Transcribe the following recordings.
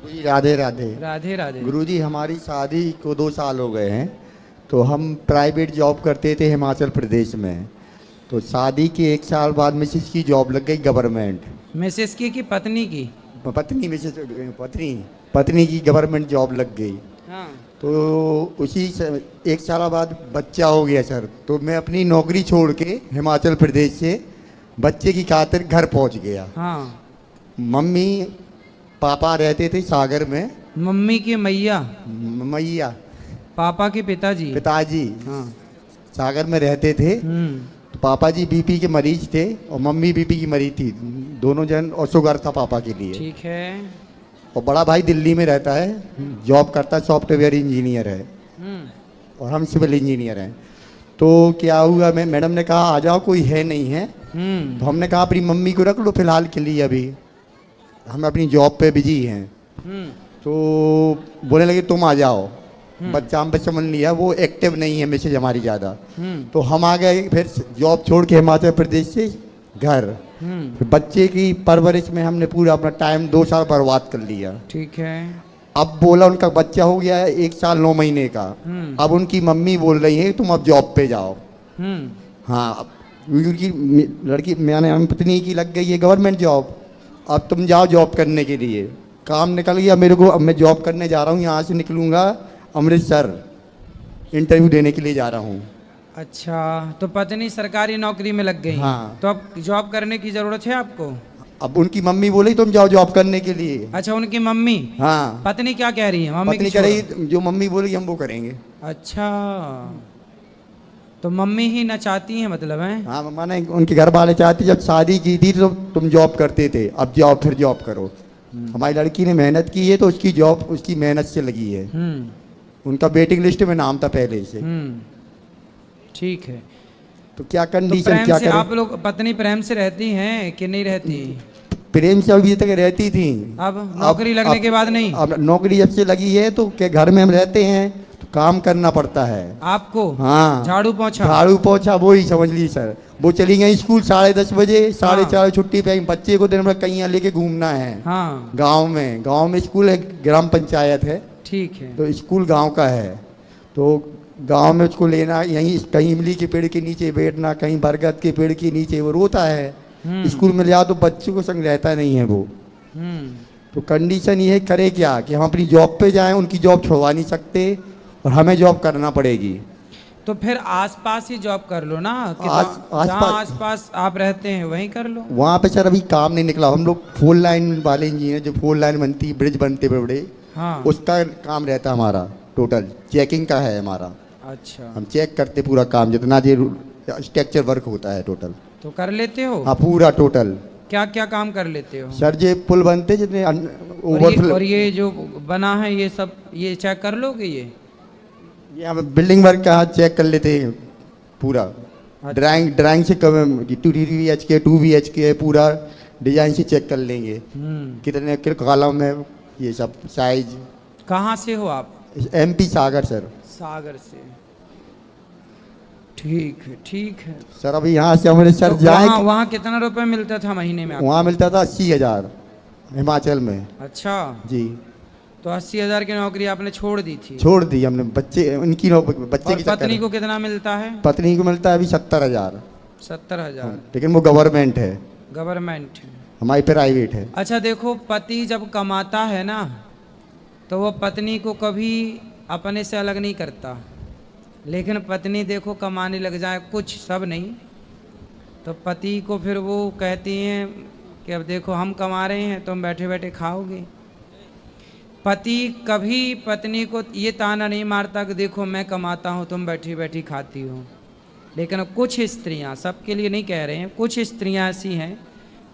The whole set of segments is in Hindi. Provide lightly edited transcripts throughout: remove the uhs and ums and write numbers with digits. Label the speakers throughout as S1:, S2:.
S1: जी राधे राधे।
S2: राधे राधे।
S1: गुरुजी हमारी शादी को 2 साल हो गए हैं। तो हम प्राइवेट जॉब करते थे हिमाचल प्रदेश में। तो शादी के 1 साल बाद मिसेस की जॉब लग गई गवर्नमेंट।
S2: मिसेस की पत्नी की?
S1: पत्नी मिसेस पत्नी पत्नी की गवर्नमेंट जॉब लग गई।
S2: हाँ।
S1: तो 1 साल बाद बच्चा हो गया सर। तो मैं अपनी नौकरी छोड़ के हिमाचल प्रदेश से बच्चे की खातिर घर पहुंच गया।
S2: हाँ।
S1: मम्मी पापा रहते थे सागर में।
S2: मम्मी की मैया?
S1: मैया
S2: पापा के पिताजी?
S1: पिताजी
S2: हाँ।
S1: सागर में रहते थे। तो पापा जी बीपी के मरीज थे और मम्मी बीपी की मरीज थी, दोनों जन। और शुगर था पापा के लिए।
S2: ठीक है।
S1: और बड़ा भाई दिल्ली में रहता है, जॉब करता है, सॉफ्टवेयर इंजीनियर है। और हम सिविल इंजीनियर हैं। तो क्या हुआ, मैं मैडम ने कहा आ जाओ, कोई है नहीं है। तो हमने कहा अपनी मम्मी को रख लो फिलहाल के लिए, अभी हम अपनी जॉब पे बिजी हैं। तो बोलने लगे तुम आ जाओ। बच्चा हम पे समझ लिया वो एक्टिव नहीं है मैसेज हमारी ज़्यादा। तो हम आ गए फिर जॉब छोड़ के हिमाचल प्रदेश से घर। फिर बच्चे की परवरिश में हमने पूरा अपना टाइम 2 साल बर्बाद कर लिया।
S2: ठीक है।
S1: अब बोला उनका बच्चा हो गया है 1 साल 9 महीने का। अब उनकी मम्मी बोल रही है तुम अब जॉब पे जाओ। हाँ, उनकी लड़की मैंने पत्नी की लग गई है गवर्नमेंट जॉब। अब तुम जाओ जॉब करने के लिए। काम निकल गया मेरे को। अब मैं जॉब करने जा रहा हूँ, यहाँ से निकलूँगा अमृतसर, इंटरव्यू देने के लिए जा रहा हूँ।
S2: अच्छा, तो पत्नी सरकारी नौकरी में लग गई।
S1: हाँ।
S2: तो अब जॉब करने की जरूरत है आपको?
S1: अब उनकी मम्मी बोली तुम जाओ जॉब करने के लिए।
S2: अच्छा, उनकी मम्मी?
S1: हाँ।
S2: पत्नी क्या कह रही है? मम्मी
S1: पत्नी
S2: की
S1: कह
S2: छोड़ो।
S1: रही जो मम्मी बोलेगी हम वो करेंगे।
S2: अच्छा, तो मम्मी ही न चाहती है मतलब है?
S1: हाँ, माने उनके घर वाले चाहते जब शादी की थी तो तुम जॉब करते थे, अब जाओ फिर जॉब करो। हमारी लड़की ने मेहनत की है तो उसकी जॉब उसकी मेहनत से लगी है। उनका वेटिंग लिस्ट में नाम था पहले से।
S2: ठीक है।
S1: तो क्या
S2: तो
S1: कंडीशन
S2: प्रेम
S1: क्या
S2: से
S1: करें?
S2: आप लोग पत्नी प्रेम से रहती हैं कि नहीं रहती?
S1: प्रेम से अभी तक रहती थी।
S2: अब नौकरी लगने के बाद नहीं?
S1: अब नौकरी जब से लगी है तो क्या घर में हम रहते हैं तो काम करना पड़ता है
S2: आपको।
S1: हाँ,
S2: झाड़ू पोछा?
S1: झाड़ू पोछा वो ही समझ ली सर। वो चली गई स्कूल 10:30 बजे, 4:30 छुट्टी पे। बच्चे को दिन भर कहीं लेके घूमना है।
S2: हाँ।
S1: गांव में स्कूल है, ग्राम पंचायत है।
S2: ठीक है।
S1: तो स्कूल गांव का है। तो गांव में उसको लेना, यहीं कहीं इमली के पेड़ के नीचे बैठना, कहीं बरगद के पेड़ के नीचे, वो रोता है। स्कूल में ले जाओ तो बच्चों को संग रहता नहीं है वो। तो कंडीशन ये है, करे क्या कि हम अपनी जॉब पे जाएं, उनकी जॉब छुड़वा नहीं सकते और हमें जॉब करना पड़ेगी।
S2: तो फिर आसपास ही जॉब कर लो ना, कि
S1: आसपास
S2: आसपास आप रहते हैं वहीं कर लो।
S1: वहाँ पे सर अभी काम नहीं निकला। हम लोग 4 लाइन वाले इंजीनियर, जो 4 लाइन बनती है, ब्रिज बनते बड़े बड़े,
S2: हाँ।
S1: उसका काम रहता है हमारा। टोटल चेकिंग का है हमारा।
S2: अच्छा,
S1: हम चेक करते पूरा काम, जितना जो स्ट्रक्चर वर्क होता है टोटल।
S2: तो कर लेते हो?
S1: हाँ, पूरा टोटल।
S2: क्या क्या काम कर लेते हो?
S1: सर जे पुल बनते जितने
S2: और ये जो बना है ये सब ये चेक कर लोगे?
S1: ये हम बिल्डिंग वर्क का चेक कर लेते हैं पूरा।
S2: अच्छा।
S1: ड्राइंग से 2 BHK है, पूरा डिजाइन से चेक कर लेंगे कितने कॉलम में, ये सब साइज।
S2: कहाँ से हो आप?
S1: MP सागर सर।
S2: सागर से। ठीक है, ठीक है।
S1: सर अभी यहाँ से अमृतसर
S2: तो
S1: जाए।
S2: वहाँ कितना रुपए मिलता था महीने में आपको?
S1: वहाँ मिलता था 80,000 हिमाचल में।
S2: अच्छा
S1: जी।
S2: तो 80,000 की नौकरी आपने छोड़ दी थी?
S1: छोड़ दी हमने। बच्चे उनकी बच्चे
S2: और
S1: की
S2: पत्नी को कितना मिलता है?
S1: पत्नी को मिलता है अभी 70,000।
S2: 70,000?
S1: लेकिन वो गवर्नमेंट है,
S2: गवर्नमेंट है।
S1: हमारी प्राइवेट है।
S2: अच्छा देखो, पति जब कमाता है ना तो वो पत्नी को कभी अपने से अलग नहीं करता। लेकिन पत्नी देखो कमाने लग जाए, कुछ सब नहीं, तो पति को फिर वो कहती हैं कि अब देखो हम कमा रहे हैं, तुम बैठे बैठे खाओगे। पति कभी पत्नी को ये ताना नहीं मारता कि देखो मैं कमाता हूँ, तुम बैठी बैठी खाती हो। लेकिन कुछ स्त्रियाँ, सबके लिए नहीं कह रहे हैं, कुछ स्त्रियाँ ऐसी हैं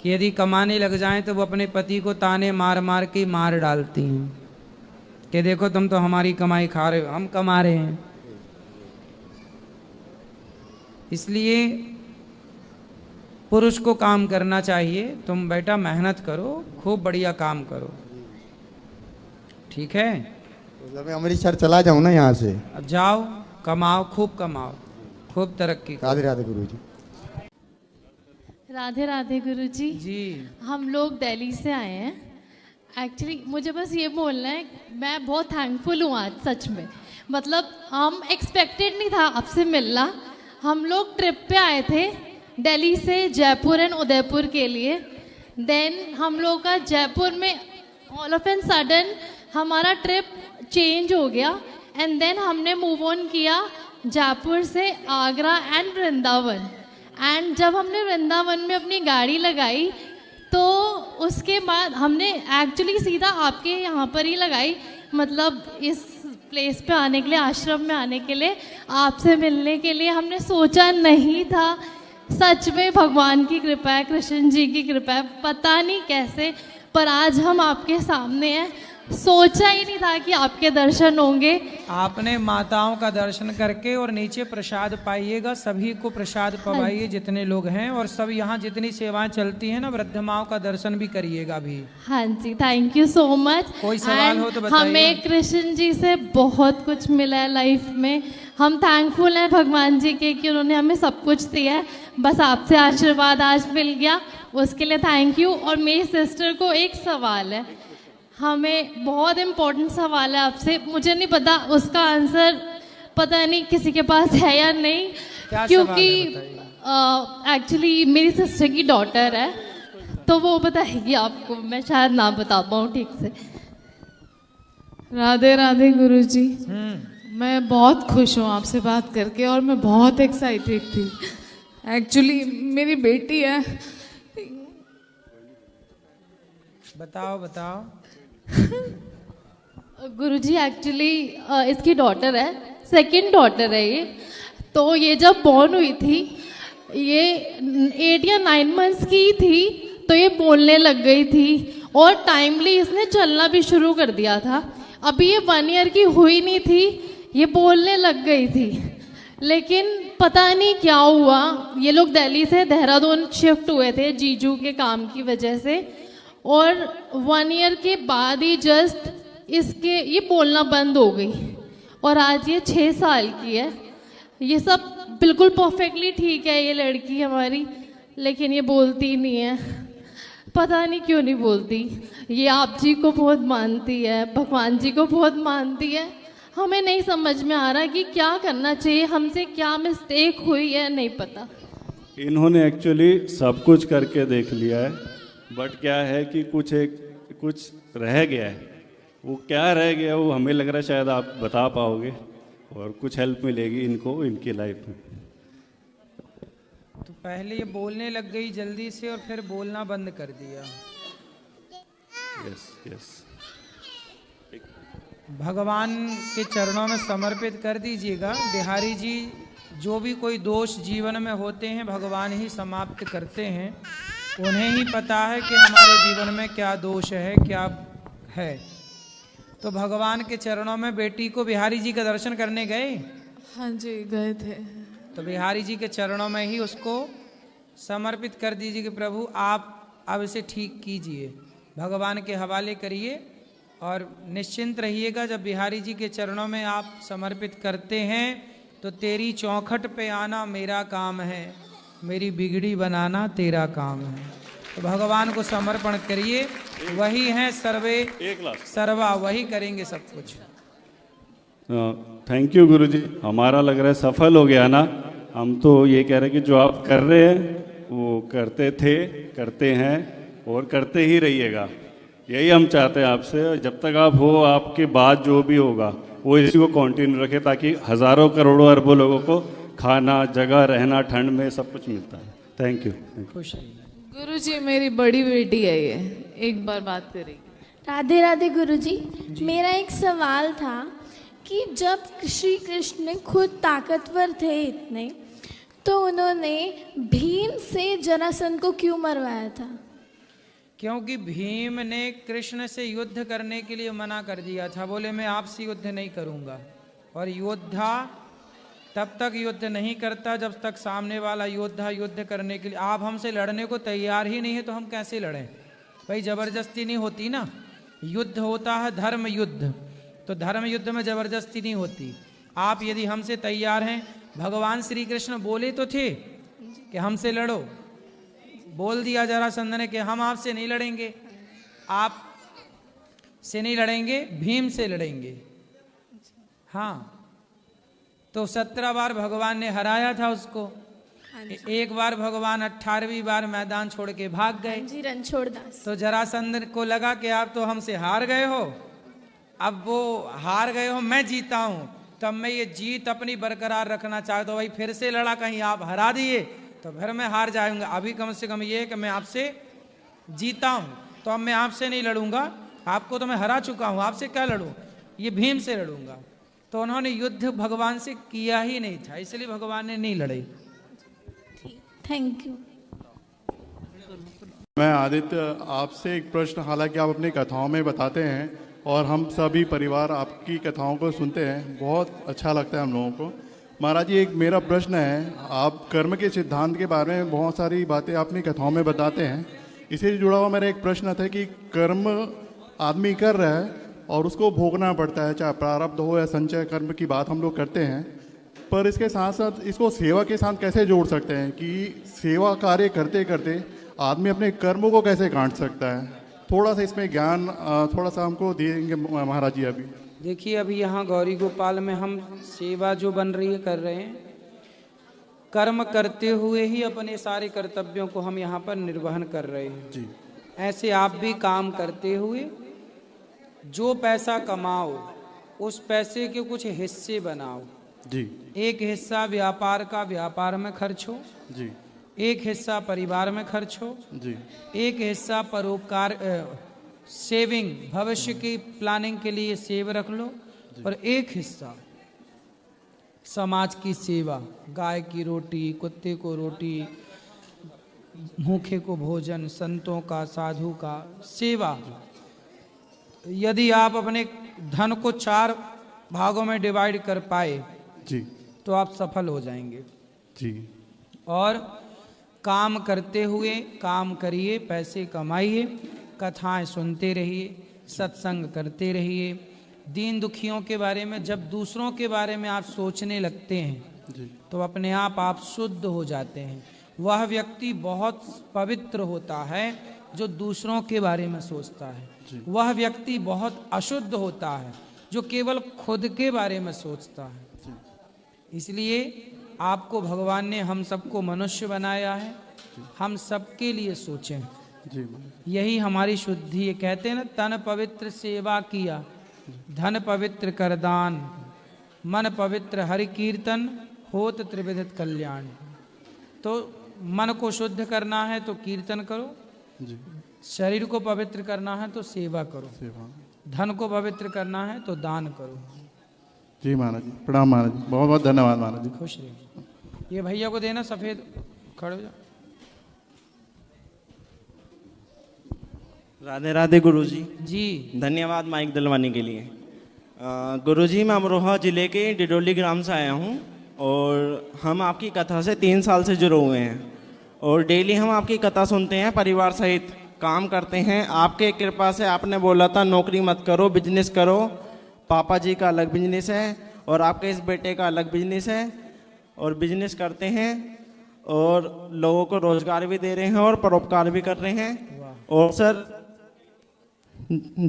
S2: कि यदि कमाने लग जाएं तो वो अपने पति को ताने मार मार के मार डालती हैं कि देखो तुम तो हमारी कमाई खा रहे हो, हम कमा रहे हैं। इसलिए पुरुष को काम करना चाहिए। तुम बेटा मेहनत करो, खूब बढ़िया काम करो, ठीक है?
S1: मतलब मैं अमृतसर चला जाऊँ ना यहाँ से?
S2: अब जाओ, कमाओ, खूब तरक्की करो।
S1: राधे राधे गुरु जी।
S3: राधे राधे गुरुजी।
S2: जी।
S3: हम लोग दिल्ली से आए हैं। एक्चुअली मुझे बस ये बोलना है, मैं बहुत थैंकफुल हूँ आज सच में। मतलब हम एक्सपेक्टेड नहीं था आपसे मिलना। हम लोग ट्रिप पे आए थे दिल्ली से जयपुर एंड उदयपुर के लिए। देन हम लोग का जयपुर में ऑल ऑफ एंड सडन हमारा ट्रिप चेंज हो गया एंड देन हमने मूव ऑन किया जयपुर से आगरा एंड वृंदावन। एंड जब हमने वृंदावन में अपनी गाड़ी लगाई तो उसके बाद हमने एक्चुअली सीधा आपके यहाँ पर ही लगाई, मतलब इस प्लेस पे आने के लिए, आश्रम में आने के लिए, आपसे मिलने के लिए। हमने सोचा नहीं था, सच में भगवान की कृपा है, कृष्ण जी की कृपा है, पता नहीं कैसे, पर आज हम आपके सामने हैं। सोचा ही नहीं था कि आपके दर्शन होंगे।
S2: आपने माताओं का दर्शन करके और नीचे प्रसाद पाइएगा, सभी को प्रसाद पवाइए जितने लोग हैं, और सब यहाँ जितनी सेवाएं चलती हैं ना, वृद्ध माओं का दर्शन भी करिएगा भी।
S3: हाँ जी, थैंक यू सो मच।
S2: कोई सवाल हो तो बताइए।
S3: हमें कृष्ण जी से बहुत कुछ मिला है लाइफ में। हम थैंकफुल हैं भगवान जी के कि उन्होंने हमें सब कुछ दिया है। बस आपसे आशीर्वाद आज मिल गया, उसके लिए थैंक यू। और मेरी सिस्टर को एक सवाल है, हमें बहुत इम्पोर्टेंट सवाल है आपसे। मुझे नहीं पता उसका आंसर, पता नहीं किसी के पास है या नहीं, क्योंकि एक्चुअली मेरी सिस्टर की डॉटर है, तो वो बताएगी आपको, मैं शायद ना बता पाऊँ ठीक से।
S4: राधे राधे गुरुजी। मैं बहुत खुश हूँ आपसे बात करके और मैं बहुत एक्साइटेड थी। एक्चुअली मेरी बेटी है।
S2: बताओ बताओ।
S3: गुरुजी एक्चुअली इसकी डॉटर है, सेकंड डॉटर है ये। तो ये जब बॉर्न हुई थी, ये 8 या 9 मंथ्स की थी, तो ये बोलने लग गई थी और टाइमली इसने चलना भी शुरू कर दिया था। अभी ये 1 ईयर की हुई नहीं थी, ये बोलने लग गई थी। लेकिन पता नहीं क्या हुआ, ये लोग दिल्ली से देहरादून शिफ्ट हुए थे जीजू के काम की वजह से, और 1 ईयर के बाद ही जस्ट इसके ये बोलना बंद हो गई और आज ये 6 साल की है। ये सब बिल्कुल परफेक्टली ठीक है ये लड़की हमारी, लेकिन ये बोलती नहीं है। पता नहीं क्यों नहीं बोलती। ये आप जी को बहुत मानती है, भगवान जी को बहुत मानती है। हमें नहीं समझ में आ रहा कि क्या करना चाहिए, हमसे क्या मिस्टेक हुई है, नहीं पता।
S5: इन्होंने एक्चुअली सब कुछ करके देख लिया है, बट क्या है कि कुछ रह गया है। वो क्या रह गया वो हमें लग रहा है शायद आप बता पाओगे और कुछ हेल्प मिलेगी इनको इनकी लाइफ में।
S2: तो पहले ये बोलने लग गई जल्दी से और फिर बोलना बंद कर दिया।
S5: यस।
S2: भगवान के चरणों में समर्पित कर दीजिएगा। बिहारी जी, जो भी कोई दोष जीवन में होते हैं भगवान ही समाप्त करते हैं। उन्हें ही पता है कि हमारे जीवन में क्या दोष है, क्या है। तो भगवान के चरणों में बेटी को बिहारी जी का दर्शन करने गए।
S4: हाँ जी, गए थे।
S2: तो बिहारी जी के चरणों में ही उसको समर्पित कर दीजिए कि प्रभु आप अब इसे ठीक कीजिए, भगवान के हवाले करिए और निश्चिंत रहिएगा। जब बिहारी जी के चरणों में आप समर्पित करते हैं तो तेरी चौखट पे आना मेरा काम है, मेरी बिगड़ी बनाना तेरा काम है। तो भगवान को समर्पण करिए, वही हैं सर्वे सर्वा, वही करेंगे सब कुछ।
S5: थैंक यू गुरुजी, हमारा लग रहा है सफल हो गया ना। हम तो ये कह रहे हैं कि जो आप कर रहे हैं वो करते थे, करते हैं और करते ही रहिएगा। यही हम चाहते हैं आपसे। जब तक आप हो, आपके बाद जो भी होगा वो इसी को कंटिन्यू रखे, ताकि हज़ारों करोड़ों अरबों लोगों को खाना, जगह, रहना, ठंड में सब कुछ मिलता है। Thank you.
S2: खुश रहिए।
S4: गुरुजी, मेरी बड़ी बेटी है ये, एक बार बात करेगी।
S6: राधे राधे गुरुजी। मेरा एक सवाल था कि जब श्री कृष्ण खुद ताकतवर थे इतने, तो उन्होंने भीम से जरासंध को क्यों मरवाया था?
S2: क्योंकि भीम ने कृष्ण से युद्ध करने के लिए मना कर दिया था। बोले मैं आपसे युद्ध नहीं करूंगा। और योद्धा तब तक युद्ध नहीं करता जब तक सामने वाला योद्धा युद्ध करने के लिए, आप हमसे लड़ने को तैयार ही नहीं है तो हम कैसे लड़ें भाई? जबरदस्ती नहीं होती ना। युद्ध होता है धर्म युद्ध, तो धर्म युद्ध में जबरदस्ती नहीं होती। आप यदि हमसे तैयार हैं, भगवान श्री कृष्ण बोले तो थे कि हमसे लड़ो, बोल दिया जरासंध ने कि हम आपसे नहीं लड़ेंगे। आप से नहीं लड़ेंगे, भीम से लड़ेंगे। हाँ, तो 17 बार भगवान ने हराया था उसको। एक बार भगवान 18वीं बार मैदान छोड़ के भाग गए।
S6: जी, रणछोड़ दास।
S2: तो जरासंध को लगा कि आप तो हमसे हार गए हो, अब वो हार गए हो, मैं जीता हूं, तब मैं ये जीत अपनी बरकरार रखना चाहता हूं। भाई फिर से लड़ा, कहीं आप हरा दिए तो फिर मैं हार जाऊंगा। अभी कम से कम ये कि मैं आपसे जीता हूं, तो अब मैं आपसे नहीं लड़ूंगा, आपको तो मैं हरा चुका हूं, आपसे क्या लड़ूं, ये भीम से लड़ूंगा। तो उन्होंने युद्ध भगवान से किया ही नहीं था, इसलिए भगवान ने नहीं लड़े।
S6: Thank you.
S7: मैं आदित्य, आपसे एक प्रश्न, हालांकि आप अपनी कथाओं में बताते हैं और हम सभी परिवार आपकी कथाओं को सुनते हैं, बहुत अच्छा लगता है हम लोगों को। महाराज जी, एक मेरा प्रश्न है, आप कर्म के सिद्धांत के बारे में बहुत सारी बातें अपनी कथाओं में बताते हैं, इसी से जुड़ा हुआ मेरा एक प्रश्न था कि कर्म आदमी कर रहा है और उसको भोगना पड़ता है, चाहे प्रारब्ध हो या संचय कर्म की बात हम लोग करते हैं, पर इसके साथ साथ इसको सेवा के साथ कैसे जोड़ सकते हैं कि सेवा कार्य करते करते आदमी अपने कर्मों को कैसे काट सकता है? थोड़ा सा इसमें ज्ञान थोड़ा सा हमको देंगे महाराज जी। अभी
S2: देखिए, अभी यहाँ गौरी गोपाल में हम सेवा जो बन रही है कर रहे हैं, कर्म करते हुए ही अपने सारे कर्तव्यों को हम यहाँ पर निर्वहन कर रहे हैं
S7: जी।
S2: ऐसे आप भी काम करते हुए जो पैसा कमाओ उस पैसे के कुछ हिस्से बनाओ
S7: जी।
S2: एक हिस्सा व्यापार का व्यापार में खर्च हो
S7: जी।
S2: एक हिस्सा परिवार में खर्च हो
S7: जी।
S2: एक हिस्सा परोपकार सेविंग भविष्य की प्लानिंग के लिए सेव रख लो और एक हिस्सा समाज की सेवा, गाय की रोटी, कुत्ते को रोटी, भूखे को भोजन, संतों का, साधु का सेवा। यदि आप अपने धन को 4 भागों में डिवाइड कर पाए
S7: जी
S2: तो आप सफल हो जाएंगे।
S7: जी।
S2: और काम करते हुए काम करिए, पैसे कमाइए, कथाएं सुनते रहिए, सत्संग करते रहिए। दीन दुखियों के बारे में जब दूसरों के बारे में आप सोचने लगते हैं
S7: जी।
S2: तो अपने आप शुद्ध हो जाते हैं। वह व्यक्ति बहुत पवित्र होता है जो दूसरों के बारे में सोचता है। वह व्यक्ति बहुत अशुद्ध होता है जो केवल खुद के बारे में सोचता है। इसलिए आपको भगवान ने हम सबको मनुष्य बनाया है, हम सबके लिए सोचें।
S7: जी।
S2: यही हमारी शुद्धि है। कहते हैं ना, तन पवित्र सेवा किया, धन पवित्र कर दान, मन पवित्र हरि कीर्तन, होत त्रिविधित कल्याण। तो मन को शुद्ध करना है तो कीर्तन करो,
S7: जी।
S2: शरीर को पवित्र करना है तो सेवा करो,
S7: सेवा।
S2: धन को पवित्र करना है तो दान करो।
S7: जी महाराज जी, प्रणाम महाराज जी, बहुत बहुत धन्यवाद महाराज जी।
S2: खुश रहिए। ये भैया को देना सफेद, खड़े हो जाओ।
S8: राधे राधे गुरुजी।
S2: जी
S8: धन्यवाद माइक दिलवाने के लिए। गुरुजी, मैं अमरोहा जिले के डिडोली ग्राम से आया हूँ और हम आपकी कथा से 3 साल से जुड़े हुए हैं और डेली हम आपकी कथा सुनते हैं, परिवार सहित काम करते हैं। आपके कृपा से आपने बोला था नौकरी मत करो, बिजनेस करो। पापा जी का अलग बिजनेस है और आपके इस बेटे का अलग बिजनेस है और बिजनेस करते हैं और लोगों को रोजगार भी दे रहे हैं और परोपकार भी कर रहे हैं। और सर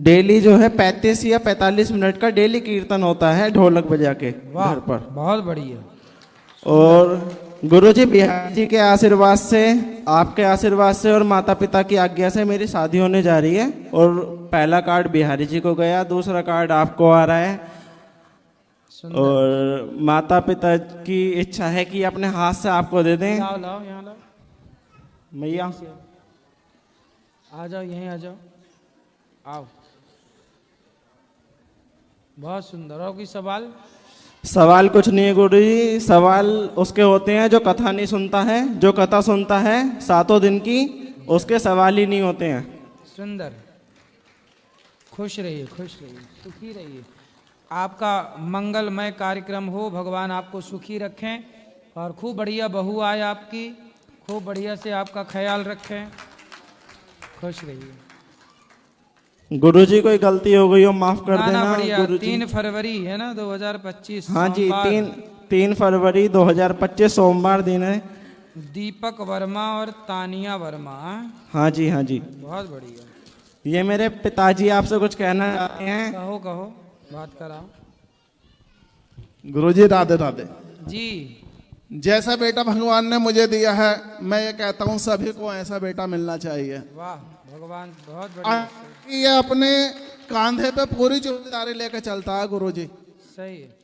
S8: डेली जो है 35 या 45 मिनट का डेली कीर्तन होता है ढोलक बजा के
S2: वाह,
S8: घर पर।
S2: बहुत बढ़िया।
S8: और गुरुजी, बिहारी जी के आशीर्वाद से, आपके आशीर्वाद से और माता पिता की आज्ञा से मेरी शादी होने जा रही है और पहला कार्ड बिहारी जी को गया, दूसरा कार्ड आपको आ रहा है। और माता पिता की इच्छा है कि अपने हाथ से आपको दे दें।
S2: लाओ लाओ, यहाँ लाओ,
S8: मैया
S2: आ जाओ, यहीं आ जाओ, आओ। बहुत सुंदर। और कोई सवाल?
S8: सवाल कुछ नहीं है गुरुजी, सवाल उसके होते हैं जो कथा नहीं सुनता है। जो कथा सुनता है 7 दिन की, उसके सवाल ही नहीं होते हैं।
S2: सुंदर। खुश रहिए, खुश रहिए, सुखी रहिए। आपका मंगलमय कार्यक्रम हो, भगवान आपको सुखी रखें और खूब बढ़िया बहू आए आपकी, खूब बढ़िया से आपका ख्याल रखें। खुश रहिए।
S8: गुरुजी, कोई गलती हो गई हो माफ कर देना
S2: बढ़िया।
S8: गुरुजी।
S2: 3 फरवरी है ना 2025?
S8: हाँ जी,
S2: सोमवार।
S8: 3 फरवरी 2025 सोमवार दिन है।
S2: दीपक वर्मा और तानिया वर्मा।
S8: हाँ जी, हाँ जी।
S2: बहुत बढ़िया।
S8: ये मेरे पिताजी आपसे कुछ कहना चाहते हैं।
S2: कहो कहो, बात कराओ।
S9: गुरुजी राधे राधे।
S2: जी।
S9: जैसा बेटा भगवान ने मुझे दिया है, मैं ये कहता हूँ सभी को ऐसा बेटा मिलना चाहिए।
S2: वाह भगवान, बहुत बढ़िया।
S9: ये अपने कांधे पे पूरी जिम्मेदारी लेकर चलता है गुरुजी।
S2: सही है।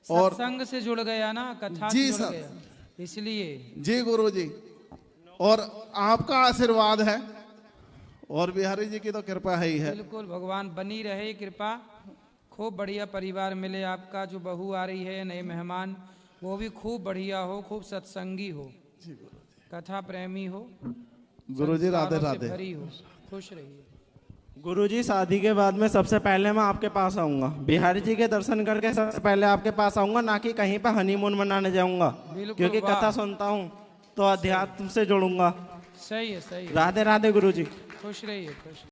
S9: और
S2: सत्संग से जुड़ गया ना, कथा
S9: जी
S2: से जुड़
S9: सर।
S2: गया, इसलिए।
S9: जी गुरुजी, और आपका आशीर्वाद है और बिहारी जी की तो कृपा है ही है।
S2: बिल्कुल, भगवान बनी रहे कृपा। खूब बढ़िया परिवार मिले आपका। जो बहू आ रही है, नए मेहमान, वो भी खूब बढ़िया हो, खूब सत्संगी हो, कथा प्रेमी हो,
S9: गुरुजी राधे
S2: संस्कारों से
S9: राधे।
S2: भरी हो। खुश रहिए।
S8: गुरुजी शादी के बाद में सबसे पहले मैं आपके पास आऊँगा, बिहारी जी के दर्शन करके सबसे पहले आपके पास आऊँगा, ना कि कहीं पर हनीमून मनाने जाऊँगा,
S2: बिल्कुल,
S8: क्योंकि
S2: वाह।
S8: कथा सुनता हूँ तो अध्यात्म से जुड़ूंगा।
S2: सही है, सही है।
S8: राधे राधे गुरुजी।
S2: खुश रहिए, खुश।